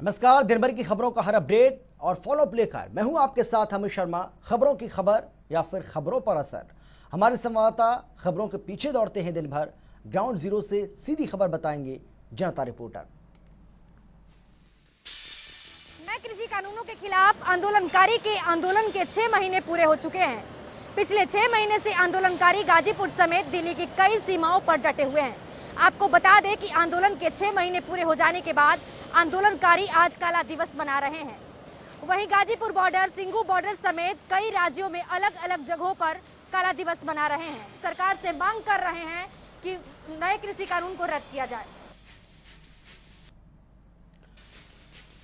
नमस्कार। दिन भर की खबरों का हर अपडेट और फॉलोअप लेकर मैं हूं आपके साथ अमित शर्मा। खबरों की खबर या फिर खबरों पर असर, हमारे संवाददाता खबरों के पीछे दौड़ते हैं दिन भर। ग्राउंड जीरो से सीधी खबर बताएंगे जनता रिपोर्टर। नए कृषि कानूनों के खिलाफ आंदोलनकारी के आंदोलन के 6 महीने पूरे हो चुके हैं। पिछले 6 महीने से आंदोलनकारी गाजीपुर समेत दिल्ली की कई सीमाओं पर डटे हुए हैं। आपको बता दें कि आंदोलन के 6 महीने पूरे हो जाने के बाद आंदोलनकारी आज काला दिवस मना रहे हैं। वहीं गाजीपुर बॉर्डर, सिंगू बॉर्डर समेत कई राज्यों में अलग अलग जगहों पर काला दिवस मना रहे हैं। सरकार से मांग कर रहे हैं कि नए कृषि कानून को रद्द किया जाए।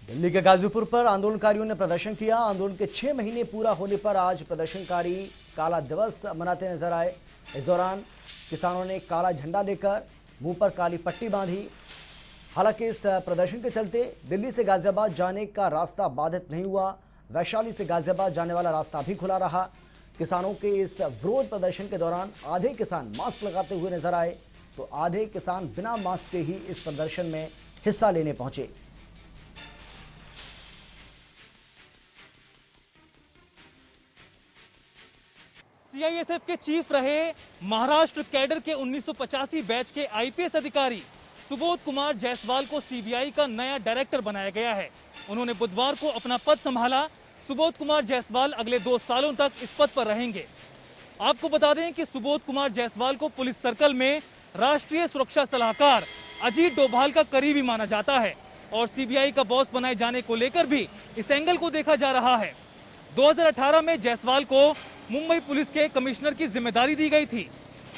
दिल्ली के गाजीपुर पर आंदोलनकारियों ने प्रदर्शन किया। आंदोलन के 6 महीने पूरा होने पर आज प्रदर्शनकारी काला दिवस मनाते नजर आए। इस दौरान किसानों ने काला झंडा लेकर मुंह पर काली पट्टी बांधी। हालांकि इस प्रदर्शन के चलते दिल्ली से गाजियाबाद जाने का रास्ता बाधित नहीं हुआ। वैशाली से गाजियाबाद जाने वाला रास्ता भी खुला रहा। किसानों के इस विरोध प्रदर्शन के दौरान आधे किसान मास्क लगाते हुए नजर आए तो आधे किसान बिना मास्क के ही इस प्रदर्शन में हिस्सा लेने पहुंचे। सीआईएसएफ के चीफ रहे महाराष्ट्र कैडर के 1985 बैच के आईपीएस अधिकारी सुबोध कुमार जायसवाल को सीबीआई का नया डायरेक्टर बनाया गया है। उन्होंने बुधवार को अपना पद संभाला। सुबोध कुमार जायसवाल अगले 2 सालों तक इस पद पर रहेंगे। आपको बता दें कि सुबोध कुमार जायसवाल को पुलिस सर्कल में राष्ट्रीय सुरक्षा सलाहकार अजीत डोभाल का करीबी माना जाता है और सीबीआई का बॉस बनाए जाने को लेकर भी इस एंगल को देखा जा रहा है। 2018 में जायसवाल को मुंबई पुलिस के कमिश्नर की जिम्मेदारी दी गई थी,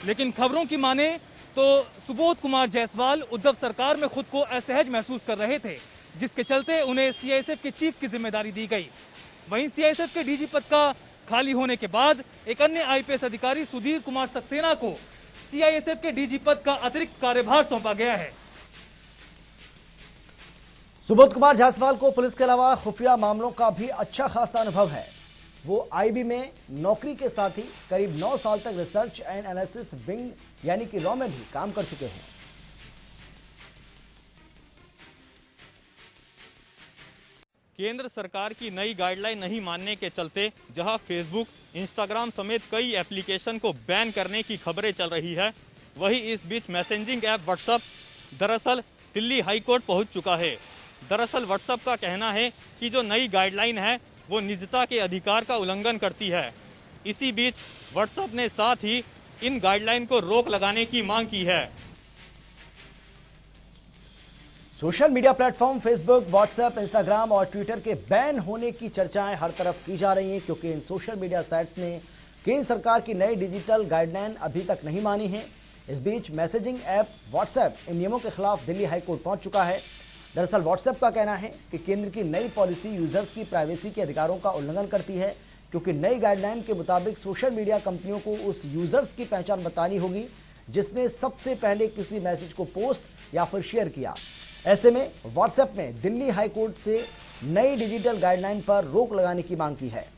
लेकिन खबरों की माने तो सुबोध कुमार जायसवाल उद्धव सरकार में खुद को असहज महसूस कर रहे थे, जिसके चलते उन्हें सीआईएसएफ के चीफ की जिम्मेदारी दी गई। वहीं सीआईएसएफ के डीजी पद का खाली होने के बाद एक अन्य आईपीएस अधिकारी सुधीर कुमार सक्सेना को सीआईएसएफ के डीजी पद का अतिरिक्त कार्यभार सौंपा गया है। सुबोध कुमार जायसवाल को पुलिस के अलावा खुफिया मामलों का भी अच्छा खासा अनुभव है। वो आईबी में नौकरी के साथ ही करीब 9 साल तक रिसर्च एंड एनालिसिस विंग यानी कि रॉ में भी काम कर चुके हैं। केंद्र सरकार की नई गाइडलाइन नहीं मानने के चलते जहां फेसबुक, इंस्टाग्राम समेत कई एप्लीकेशन को बैन करने की खबरें चल रही है, वहीं इस बीच मैसेजिंग ऐप व्हाट्सएप दरअसल दिल्ली हाईकोर्ट पहुंच चुका है। दरअसल व्हाट्सएप का कहना है कि जो नई गाइडलाइन है वो निजता के अधिकार का उल्लंघन करती है। इसी बीच व्हाट्सएप ने साथ ही इन गाइडलाइन को रोक लगाने की मांग की है। Social media platform Facebook, WhatsApp, Instagram और ट्विटर के बैन होने की चर्चाएं हर तरफ की जा रही हैं, क्योंकि इन सोशल मीडिया साइट्स ने केंद्र सरकार की नई डिजिटल गाइडलाइन अभी तक नहीं मानी है। इस बीच मैसेजिंग ऐप व्हाट्सएप इन नियमों के खिलाफ दिल्ली हाईकोर्ट पहुंच चुका है। दरअसल व्हाट्सएप का कहना है कि केंद्र की नई पॉलिसी यूजर्स की प्राइवेसी के अधिकारों का उल्लंघन करती है, क्योंकि नई गाइडलाइन के मुताबिक सोशल मीडिया कंपनियों को उस यूजर्स की पहचान बतानी होगी जिसने सबसे पहले किसी मैसेज को पोस्ट या फिर शेयर किया। ऐसे में व्हाट्सएप ने दिल्ली हाईकोर्ट से नई डिजिटल गाइडलाइन पर रोक लगाने की मांग की है।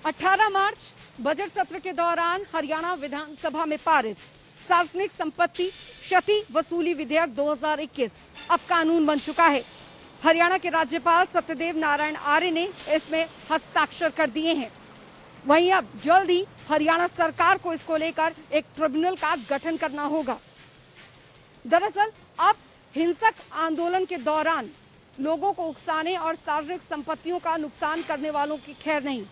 18 मार्च बजट सत्र के दौरान हरियाणा विधानसभा में पारित सार्वजनिक संपत्ति क्षति वसूली विधेयक 2021 अब कानून बन चुका है। हरियाणा के राज्यपाल सत्यदेव नारायण आर्य ने इसमें हस्ताक्षर कर दिए हैं। वहीं अब जल्द ही हरियाणा सरकार को इसको लेकर एक ट्रिब्यूनल का गठन करना होगा। दरअसल अब हिंसक आंदोलन के दौरान लोगों को उकसाने और सार्वजनिक संपत्तियों का नुकसान करने वालों की खैर नहीं,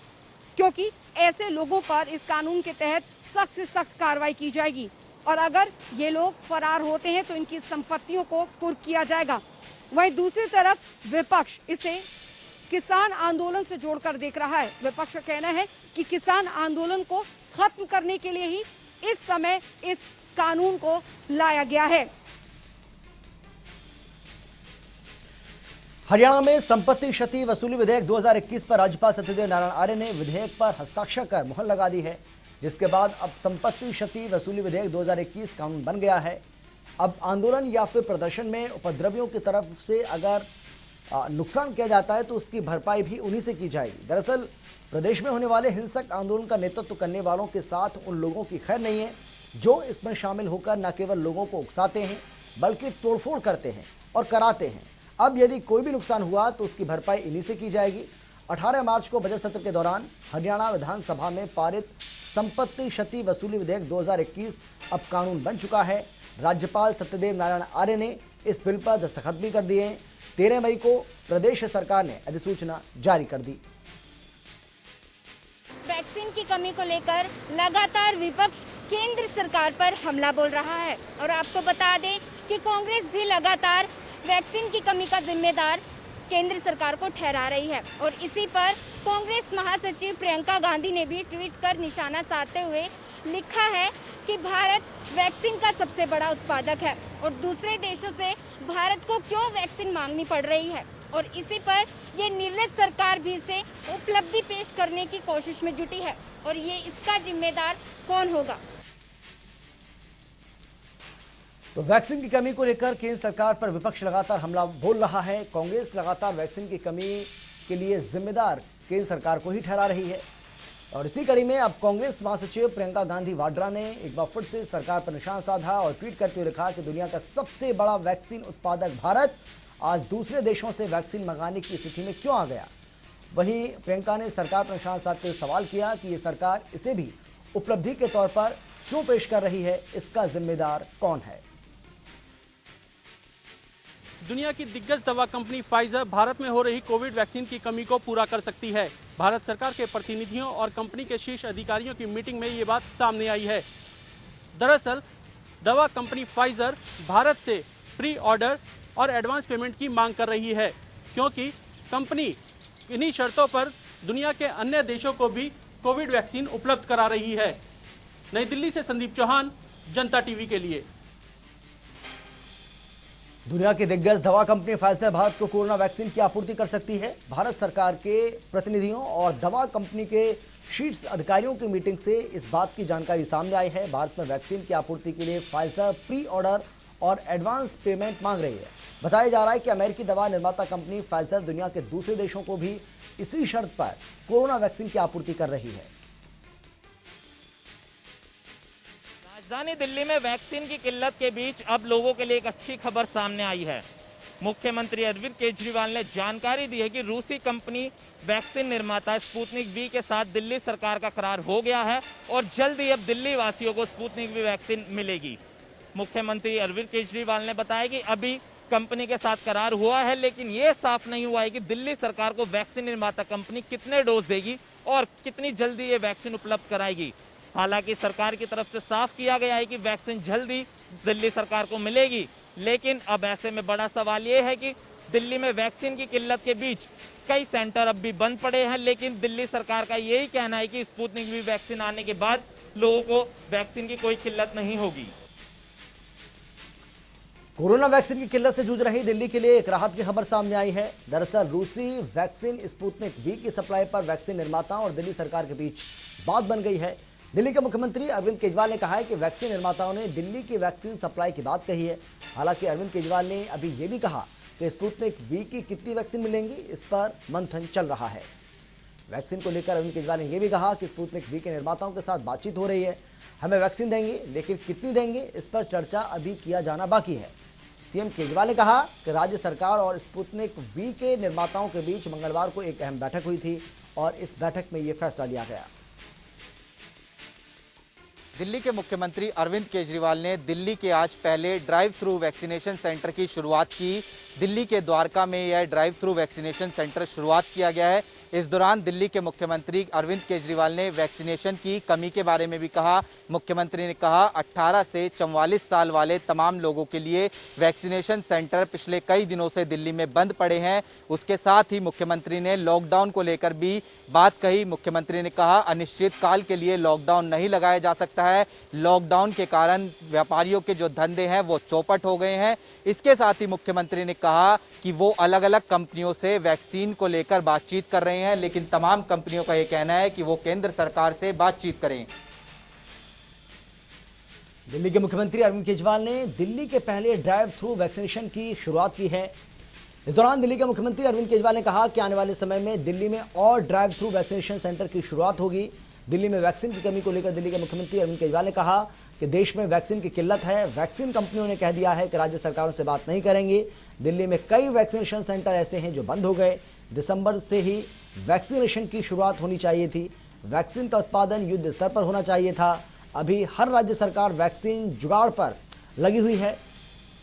क्योंकि ऐसे लोगों पर इस कानून के तहत सख्त से सख्त कार्रवाई की जाएगी और अगर ये लोग फरार होते हैं तो इनकी संपत्तियों को कुर्क किया जाएगा। वहीं दूसरी तरफ विपक्ष इसे किसान आंदोलन से जोड़कर देख रहा है। विपक्ष का कहना है कि किसान आंदोलन को खत्म करने के लिए ही इस समय इस कानून को लाया गया है। हरियाणा में संपत्ति क्षति वसूली विधेयक 2021 पर राज्यपाल सत्यदेव नारायण आर्य ने विधेयक पर हस्ताक्षर कर मुहर लगा दी है, जिसके बाद अब संपत्ति क्षति वसूली विधेयक 2021 कानून बन गया है। अब आंदोलन या फिर प्रदर्शन में उपद्रवियों की तरफ से अगर नुकसान किया जाता है तो उसकी भरपाई भी उन्हीं से की जाएगी। दरअसल प्रदेश में होने वाले हिंसक आंदोलन का नेतृत्व करने वालों के साथ उन लोगों की खैर नहीं है जो इसमें शामिल होकर न केवल लोगों को उकसाते हैं बल्कि तोड़फोड़ करते हैं और कराते हैं। अब यदि कोई भी नुकसान हुआ तो उसकी भरपाई इन्हीं से की जाएगी। 18 मार्च को बजट सत्र के दौरान हरियाणा विधानसभा में पारित संपत्ति क्षति वसूली विधेयक 2021 अब कानून बन चुका है। राज्यपाल सत्यदेव नारायण आर्य ने इस बिल पर दस्तखत भी कर दिए हैं। 13 मई को प्रदेश सरकार ने अधिसूचना जारी कर दी। वैक्सीन की कमी को लेकर लगातार विपक्ष केंद्र सरकार पर हमला बोल रहा है और आपको बता दें कि कांग्रेस भी लगातार वैक्सीन की कमी का जिम्मेदार केंद्र सरकार को ठहरा रही है और इसी पर कांग्रेस महासचिव प्रियंका गांधी ने भी ट्वीट कर निशाना साधते हुए लिखा है कि भारत वैक्सीन का सबसे बड़ा उत्पादक है और दूसरे देशों से भारत को क्यों वैक्सीन मांगनी पड़ रही है और इसी पर ये निर्लज सरकार भी इसे उपलब्धि पेश करने की कोशिश में जुटी है और ये इसका जिम्मेदार कौन होगा। तो वैक्सीन की कमी को लेकर केंद्र सरकार पर विपक्ष लगातार हमला बोल रहा है। कांग्रेस लगातार वैक्सीन की कमी के लिए जिम्मेदार केंद्र सरकार को ही ठहरा रही है और इसी कड़ी में अब कांग्रेस महासचिव प्रियंका गांधी वाड्रा ने एक बार फिर से सरकार पर निशाना साधा और ट्वीट करते हुए लिखा कि दुनिया का सबसे बड़ा वैक्सीन उत्पादक भारत आज दूसरे देशों से वैक्सीन मंगाने की स्थिति में क्यों आ गया। वहीं प्रियंका ने सरकार पर निशाना साधते हुए सवाल किया कि ये सरकार इसे भी उपलब्धि के तौर पर क्यों पेश कर रही है, इसका जिम्मेदार कौन है। दुनिया की दिग्गज दवा कंपनी फाइजर भारत में हो रही कोविड वैक्सीन की कमी को पूरा कर सकती है। भारत सरकार के प्रतिनिधियों और कंपनी के शीर्ष अधिकारियों की मीटिंग में ये बात सामने आई है। दरअसल दवा कंपनी फाइजर भारत से प्री ऑर्डर और एडवांस पेमेंट की मांग कर रही है क्योंकि कंपनी इन्हीं शर्तों पर दुनिया के अन्य देशों को भी कोविड वैक्सीन उपलब्ध करा रही है। नई दिल्ली से संदीप चौहान, जनता टीवी के लिए। दुनिया की दिग्गज दवा कंपनी फाइजर भारत को कोरोना वैक्सीन की आपूर्ति कर सकती है। भारत सरकार के प्रतिनिधियों और दवा कंपनी के शीर्ष अधिकारियों की मीटिंग से इस बात की जानकारी सामने आई है। भारत में वैक्सीन की आपूर्ति के लिए फाइजर प्री ऑर्डर और एडवांस पेमेंट मांग रही है। बताया जा रहा है कि अमेरिकी दवा निर्माता कंपनी फाइजर दुनिया के दूसरे देशों को भी इसी शर्त पर कोरोना वैक्सीन की आपूर्ति कर रही है। राजधानी दिल्ली में वैक्सीन की किल्लत के बीच अब लोगों के लिए एक अच्छी खबर सामने आई है। मुख्यमंत्री अरविंद केजरीवाल ने जानकारी दी है कि रूसी कंपनी वैक्सीन निर्माता स्पुतनिक वी के साथ दिल्ली सरकार का करार हो गया है और जल्द ही अब दिल्ली वासियों को स्पुतनिक वी वैक्सीन मिलेगी। मुख्यमंत्री अरविंद केजरीवाल ने बताया कि अभी कंपनी के साथ करार हुआ है, लेकिन ये साफ नहीं हुआ है कि दिल्ली सरकार को वैक्सीन निर्माता कंपनी कितने डोज देगी और कितनी जल्दी ये वैक्सीन उपलब्ध कराएगी। हालांकि सरकार की तरफ से साफ किया गया है कि वैक्सीन जल्दी दिल्ली सरकार को मिलेगी, लेकिन अब ऐसे में बड़ा सवाल ये है कि दिल्ली में वैक्सीन की किल्लत के बीच कई सेंटर अब भी बंद पड़े हैं, लेकिन दिल्ली सरकार का यही कहना है कि स्पुतनिक वी वैक्सीन आने के बाद लोगों को वैक्सीन की कोई किल्लत नहीं होगी। कोरोना वैक्सीन की किल्लत से जूझ रही दिल्ली के लिए एक राहत की खबर सामने आई है। दरअसल रूसी वैक्सीन स्पुतनिक वी की सप्लाई पर वैक्सीन निर्माताओं और दिल्ली सरकार के बीच बात बन गई है। दिल्ली के मुख्यमंत्री अरविंद केजरीवाल ने कहा है कि वैक्सीन निर्माताओं ने दिल्ली की वैक्सीन सप्लाई की बात कही है। हालांकि अरविंद केजरीवाल ने अभी ये भी कहा कि स्पुतनिक वी की कितनी वैक्सीन मिलेंगी, इस पर मंथन चल रहा है। वैक्सीन को लेकर अरविंद केजरीवाल ने यह भी कहा कि स्पुतनिक वी के निर्माताओं के साथ बातचीत हो रही है। हमें वैक्सीन देंगे, लेकिन कितनी देंगे इस पर चर्चा अभी किया जाना बाकी है। सीएम केजरीवाल ने कहा कि राज्य सरकार और स्पुतनिक वी के निर्माताओं के बीच मंगलवार को एक अहम बैठक हुई थी और इस बैठक में यह फैसला लिया गया। दिल्ली के मुख्यमंत्री अरविंद केजरीवाल ने दिल्ली के आज पहले ड्राइव थ्रू वैक्सीनेशन सेंटर की शुरुआत की। दिल्ली के द्वारका में यह ड्राइव थ्रू वैक्सीनेशन सेंटर शुरुआत किया गया है। इस दौरान दिल्ली के मुख्यमंत्री अरविंद केजरीवाल ने वैक्सीनेशन की कमी के बारे में भी कहा। मुख्यमंत्री ने कहा 18 से 44 साल वाले तमाम लोगों के लिए वैक्सीनेशन सेंटर पिछले कई दिनों से दिल्ली में बंद पड़े हैं। उसके साथ ही मुख्यमंत्री ने लॉकडाउन को लेकर भी बात कही। मुख्यमंत्री ने कहा अनिश्चित काल के लिए लॉकडाउन नहीं लगाया जा सकता है। लॉकडाउन के कारण व्यापारियों के जो धंधे हैं वो चौपट हो गए हैं। इसके साथ ही मुख्यमंत्री ने कहा कि वो अलग अलग कंपनियों से वैक्सीन को लेकर बातचीत कर रहे हैं, लेकिन तमाम कंपनियों का ये कहना है कि वो केंद्र सरकार से बातचीत करें। दिल्ली के मुख्यमंत्री अरविंद केजरीवाल ने दिल्ली के पहले ड्राइव थ्रू वैक्सीनेशन की शुरुआत की है। इस दौरान दिल्ली के मुख्यमंत्री अरविंद केजरीवाल ने कहा कि आने वाले समय में दिल्ली में और ड्राइव थ्रू वैक्सीनेशन सेंटर की शुरुआत होगी। दिल्ली में वैक्सीन की कमी को लेकर दिल्ली के मुख्यमंत्री अरविंद केजरीवाल ने कहा कि देश में वैक्सीन की किल्लत है। वैक्सीन कंपनियों ने कह दिया है कि राज्य सरकारों से बात नहीं करेंगे। दिल्ली में कई वैक्सीनेशन सेंटर ऐसे हैं जो बंद हो गए। दिसंबर से ही वैक्सीनेशन की शुरुआत होनी चाहिए थी। वैक्सीन का उत्पादन युद्ध स्तर पर होना चाहिए था। अभी हर राज्य सरकार वैक्सीन जुगाड़ पर लगी हुई है।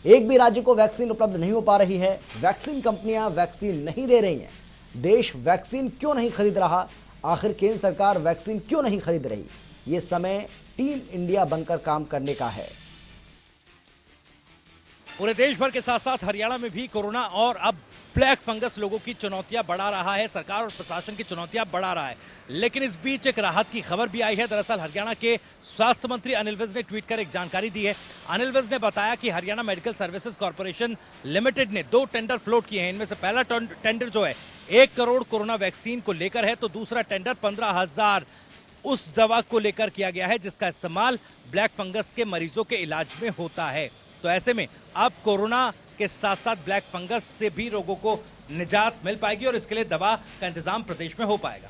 एक भी राज्य को वैक्सीन उपलब्ध नहीं हो पा रही है। वैक्सीन कंपनियां वैक्सीन नहीं दे रही हैं। देश वैक्सीन क्यों नहीं खरीद रहा? आखिर केंद्र सरकार वैक्सीन क्यों नहीं खरीद रही? ये समय टीम इंडिया बनकर काम करने का है। पूरे देश भर के साथ साथ हरियाणा में भी कोरोना और अब ब्लैक फंगस लोगों की चुनौतियां बढ़ा रहा है। सरकार और प्रशासन की चुनौतियां बढ़ा रहा है, लेकिन इस बीच एक राहत की खबर भी आई है। दरअसल हरियाणा के स्वास्थ्य मंत्री अनिल विज ने ट्वीट कर एक जानकारी दी है। अनिल विज ने बताया कि Haryana medical services corporation limited ने 2 टेंडर फ्लोट किए हैं। इनमें से पहला टेंडर जो है 1 करोड़ कोरोना वैक्सीन को लेकर है, तो दूसरा टेंडर 15,000 उस दवा को लेकर किया गया है जिसका इस्तेमाल ब्लैक फंगस के मरीजों के इलाज में होता है। तो ऐसे में अब कोरोना के साथ साथ ब्लैक फंगस से भी लोगों को निजात मिल पाएगी और इसके लिए दवा का इंतजाम प्रदेश में हो पाएगा।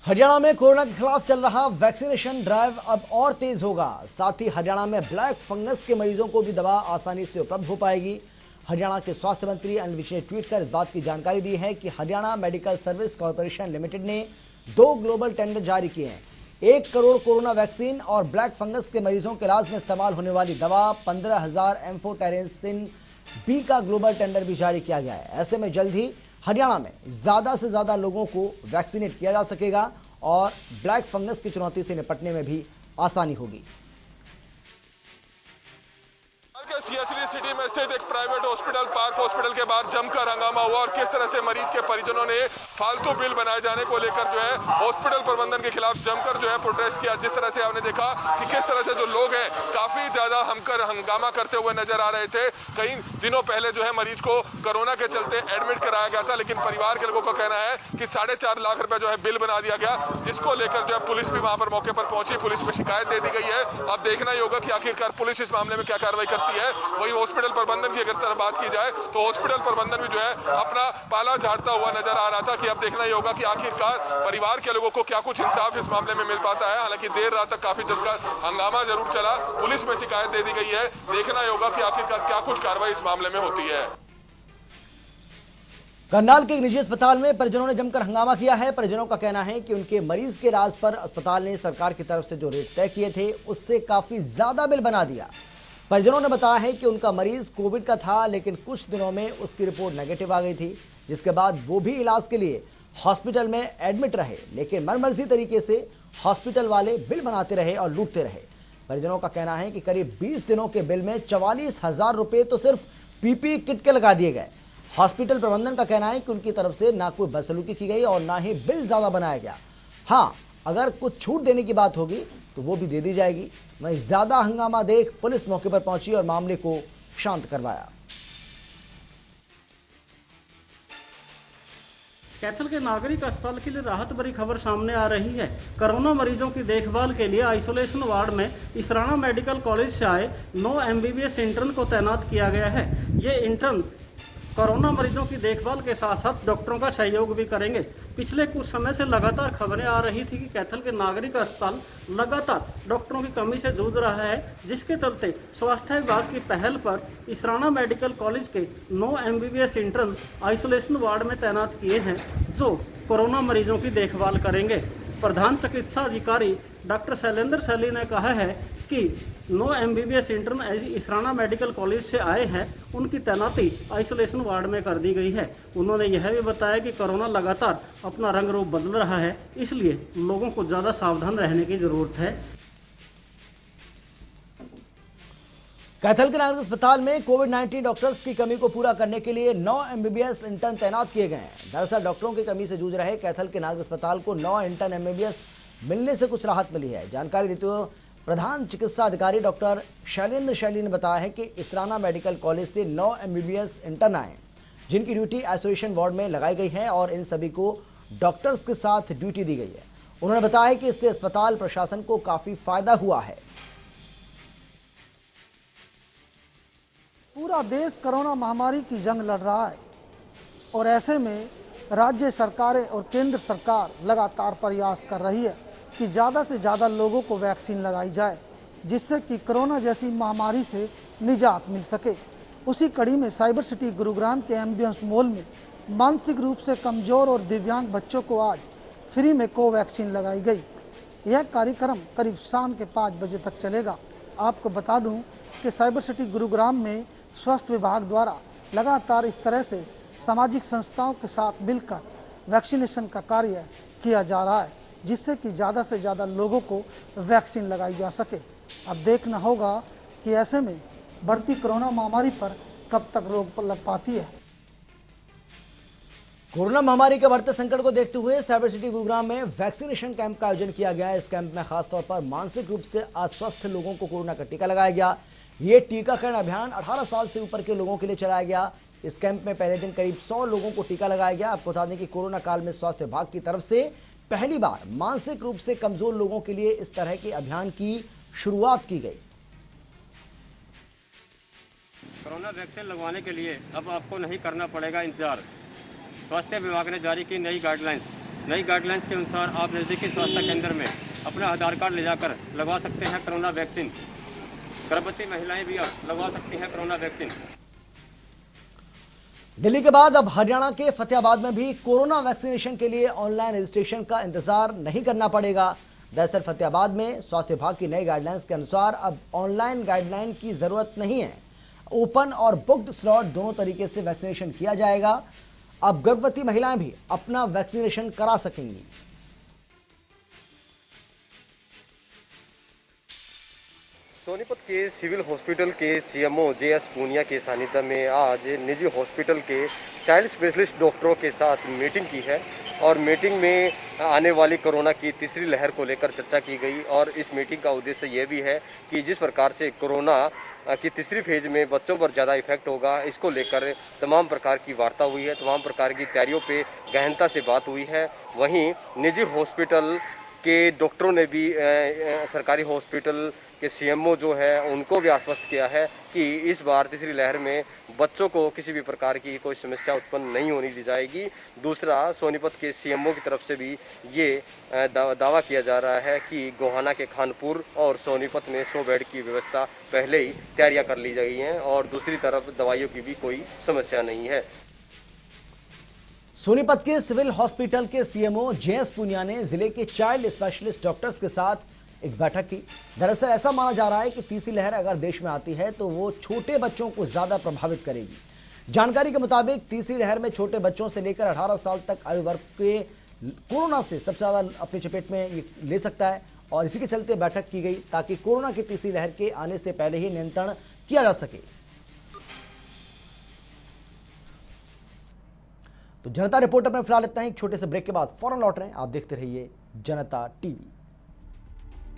हरियाणा में कोरोना के खिलाफ चल रहा वैक्सीनेशन ड्राइव अब और तेज होगा। साथ ही हरियाणा में ब्लैक फंगस के मरीजों को भी दवा आसानी से उपलब्ध हो पाएगी। हरियाणा के स्वास्थ्य मंत्री अनिल विज ने ट्वीट कर इस बात की जानकारी दी है कि Haryana medical service corporation limited ने 2 ग्लोबल टेंडर जारी किए हैं। 1 करोड़ कोरोना वैक्सीन और ब्लैक फंगस के मरीजों के इलाज में इस्तेमाल होने वाली दवा 15,000 एम्फोटेरेसिन बी का ग्लोबल टेंडर भी जारी किया गया है। ऐसे में जल्द ही हरियाणा में ज्यादा से ज्यादा लोगों को वैक्सीनेट किया जा सकेगा और ब्लैक फंगस की चुनौती से निपटने में भी आसानी होगी। सीएचडी सिटी में स्थित एक प्राइवेट हॉस्पिटल पार्क हॉस्पिटल के बाहर जमकर हंगामा हुआ और किस तरह से मरीज के परिजनों ने फालतू बिल बनाए जाने को लेकर जो है हॉस्पिटल प्रबंधन के खिलाफ जमकर जो है प्रोटेस्ट किया। जिस तरह से आपने देखा कि किस तरह से जो लोग हैं काफी ज्यादा हंगामा करते हुए नजर आ रहे थे। कई दिनों पहले जो है मरीज को कोरोना के चलते एडमिट कराया गया था, लेकिन परिवार के लोगों का कहना है कि 4.5 लाख रुपए जो है बिल बना दिया गया, जिसको लेकर जो है पुलिस भी वहां पर मौके पर पहुंची। पुलिस में शिकायत दे दी गई है। अब देखना ही होगा कि आखिरकार पुलिस इस मामले में क्या कार्रवाई करती है। वही हॉस्पिटल प्रबंधन की अगर तरफ बात की जाए तो हॉस्पिटल प्रबंधन भी जो है अपना पाला झाड़ता हुआ नजर आ रहा था कि अब देखना ही होगा कि आखिरकार परिवार के लोगों को क्या कुछ इंसाफ इस मामले में मिल पाता है। हालांकि देर रात तक काफी जगह हंगामा जरूर चला, पुलिस में शिकायत दे दी गई है। देखना ही होगा कि आखिरकार क्या कुछ कार्रवाई इस मामले में होती है। करनाल के एक निजी अस्पताल में परिजनों ने जमकर हंगामा किया है। परिजनों का कहना है कि उनके मरीज के इलाज पर अस्पताल ने सरकार की तरफ से जो रेट तय किए थे उससे काफी ज्यादा बिल बना दिया। परिजनों ने बताया है कि उनका मरीज कोविड का था, लेकिन कुछ दिनों में उसकी रिपोर्ट नेगेटिव आ गई थी, जिसके बाद वो भी इलाज के लिए हॉस्पिटल में एडमिट रहे, लेकिन मनमर्जी तरीके से हॉस्पिटल वाले बिल बनाते रहे और लूटते रहे। परिजनों का कहना है कि करीब 20 दिनों के बिल में 44,000 रुपए तो सिर्फ पीपीई किट के लगा दिए गए। हॉस्पिटल प्रबंधन का कहना है कि उनकी तरफ से ना कोई बदसलूकी की गई और ना ही बिल ज्यादा बनाया गया। हाँ, अगर कुछ छूट देने की बात होगी तो वो भी दे दी जाएगी। वहीं ज्यादा हंगामा देख पुलिस मौके पर पहुंची और मामले को शांत करवाया। कैथल के नागरिक अस्पताल के लिए राहत भरी खबर सामने आ रही है। कोरोना मरीजों की देखभाल के लिए आइसोलेशन वार्ड में इसराना मेडिकल कॉलेज से आए 9 MBBS इंटर्न को तैनात किया गया है। ये इंटर्न कोरोना मरीजों की देखभाल के साथ साथ डॉक्टरों का सहयोग भी करेंगे। पिछले कुछ समय से लगातार खबरें आ रही थी कि कैथल के नागरिक अस्पताल लगातार डॉक्टरों की कमी से जूझ रहा है, जिसके चलते स्वास्थ्य विभाग की पहल पर इसराना मेडिकल कॉलेज के 9 MBBS इंटर्न आइसोलेशन वार्ड में तैनात किए हैं, जो कोरोना मरीजों की देखभाल करेंगे। प्रधान चिकित्सा अधिकारी डॉक्टर शैलेंद्र शैली ने कहा है कि 9 MBBS intern Israna medical college से आए हैं, उनकी तैनाती आइसोलेशन वार्ड में कर दी गई है। उन्होंने यह भी बताया कि कोरोना लगातार अपना रंग रूप बदल रहा है, इसलिए लोगों को ज़्यादा सावधान रहने की ज़रूरत है। कैथल के नागरिक अस्पताल में कोविड-19 डॉक्टर्स की कमी को पूरा करने के लिए 9 MBBS इंटर्न तैनात किए गए हैं। दरअसल डॉक्टरों की कमी से जूझ रहे कैथल के नागरिक अस्पताल को 9 इंटर्न MBBS मिलने से कुछ राहत मिली है। जानकारी देते हुए प्रधान चिकित्सा अधिकारी डॉक्टर शैलेंद्र शैली ने बताया है कि इसराना मेडिकल कॉलेज से 9 MBBS इंटर्न आए, जिनकी ड्यूटी आइसोलेशन वार्ड में लगाई गई है और इन सभी को डॉक्टर्स के साथ ड्यूटी दी गई है। उन्होंने बताया कि इससे अस्पताल प्रशासन को काफी फायदा हुआ है। पूरा देश कोरोना महामारी की जंग लड़ रहा है और ऐसे में राज्य सरकारें और केंद्र सरकार लगातार प्रयास कर रही है कि ज़्यादा से ज़्यादा लोगों को वैक्सीन लगाई जाए, जिससे कि कोरोना जैसी महामारी से निजात मिल सके। उसी कड़ी में साइबर सिटी गुरुग्राम के एम्बियंस मॉल में मानसिक रूप से कमज़ोर और दिव्यांग बच्चों को आज फ्री में कोवैक्सीन लगाई गई। यह कार्यक्रम करीब शाम के 5 बजे तक चलेगा। आपको बता दूं कि साइबर सिटी गुरुग्राम में स्वास्थ्य विभाग द्वारा लगातार इस तरह से सामाजिक संस्थाओं के साथ मिलकर वैक्सीनेशन का कार्य किया जा रहा है, जिससे कि ज़्यादा से ज़्यादा लोगों को वैक्सीन लगाई जा सके। अब देखना होगा कि ऐसे में बढ़ती कोरोना महामारी पर कब तक रोक लग पाती है। कोरोना महामारी के बढ़ते संकट को देखते हुए साइबर सिटी गुरुग्राम में वैक्सीनेशन कैंप का आयोजन किया गया। इस कैंप में खासतौर पर मानसिक रूप से अस्वस्थ लोगों को कोरोना का टीका लगाया गया। ये टीकाकरण अभियान 18 साल से ऊपर के लोगों के लिए चलाया गया। इस कैंप में पहले दिन करीब 100 लोगों को टीका लगाया गया। आपको बता दें कि कोरोना काल में स्वास्थ्य विभाग की तरफ से पहली बार मानसिक रूप से कमजोर लोगों के लिए इस तरह के अभियान की शुरुआत की गई। कोरोना वैक्सीन लगवाने के लिए अब आपको नहीं करना पड़ेगा इंतजार। स्वास्थ्य विभाग ने जारी की नई गाइडलाइंस के अनुसार आप नज़दीकी स्वास्थ्य केंद्र में अपना आधार कार्ड ले जाकर लगवा सकते हैं कोरोना वैक्सीन। गर्भवती महिलाएं भी अब लगवा सकती हैं कोरोना वैक्सीन। दिल्ली के बाद अब हरियाणा के फतेहाबाद में भी कोरोना वैक्सीनेशन के लिए ऑनलाइन रजिस्ट्रेशन का इंतजार नहीं करना पड़ेगा। दरअसल फतेहाबाद में स्वास्थ्य विभाग की नई गाइडलाइंस के अनुसार अब ऑनलाइन गाइडलाइन की जरूरत नहीं है। ओपन और बुक्ड स्लॉट दोनों तरीके से वैक्सीनेशन किया जाएगा। अब गर्भवती महिलाएं भी अपना वैक्सीनेशन करा सकेंगी। सोनीपत के सिविल हॉस्पिटल के सीएमओ जेएस पूनिया के सानिध्य में आज निजी हॉस्पिटल के चाइल्ड स्पेशलिस्ट डॉक्टरों के साथ मीटिंग की है और मीटिंग में आने वाली कोरोना की तीसरी लहर को लेकर चर्चा की गई। और इस मीटिंग का उद्देश्य यह भी है कि जिस प्रकार से कोरोना की तीसरी फेज में बच्चों पर ज़्यादा इफेक्ट होगा, इसको लेकर तमाम प्रकार की वार्ता हुई है, तमाम प्रकार की तैयारियों पे गहनता से बात हुई है। वहीं निजी हॉस्पिटल के डॉक्टरों ने भी सरकारी हॉस्पिटल के सीएमओ जो है उनको भी आश्वस्त किया है कि इस बार तीसरी लहर में बच्चों को किसी भी प्रकार की कोई समस्या उत्पन्न नहीं होने दी जाएगी। दूसरा, सोनीपत के सीएमओ की तरफ से भी ये दावा किया जा रहा है कि गोहाना के खानपुर और सोनीपत में 100 बेड की व्यवस्था पहले ही तैयारियां कर ली गई हैं और दूसरी तरफ दवाइयों की भी कोई समस्या नहीं है। सोनीपत के सिविल हॉस्पिटल के सीएमओ जेएस पूनिया ने जिले के चाइल्ड स्पेशलिस्ट डॉक्टर्स के साथ एक बैठक की। दरअसल ऐसा माना जा रहा है कि तीसरी लहर अगर देश में आती है तो वो छोटे बच्चों को ज्यादा प्रभावित करेगी। जानकारी के मुताबिक तीसरी लहर में छोटे बच्चों से लेकर 18 साल तक आयु वर्ग के कोरोना से सबसे ज्यादा अपनी चपेट में ये ले सकता है और इसी के चलते बैठक की गई ताकि कोरोना की तीसरी लहर के आने से पहले ही नियंत्रण किया जा सके। तो जनता रिपोर्टर में फिलहाल इतना ही। एक छोटे से ब्रेक के बाद फौरन लौट रहे हैं। आप देखते रहिए जनता टीवी।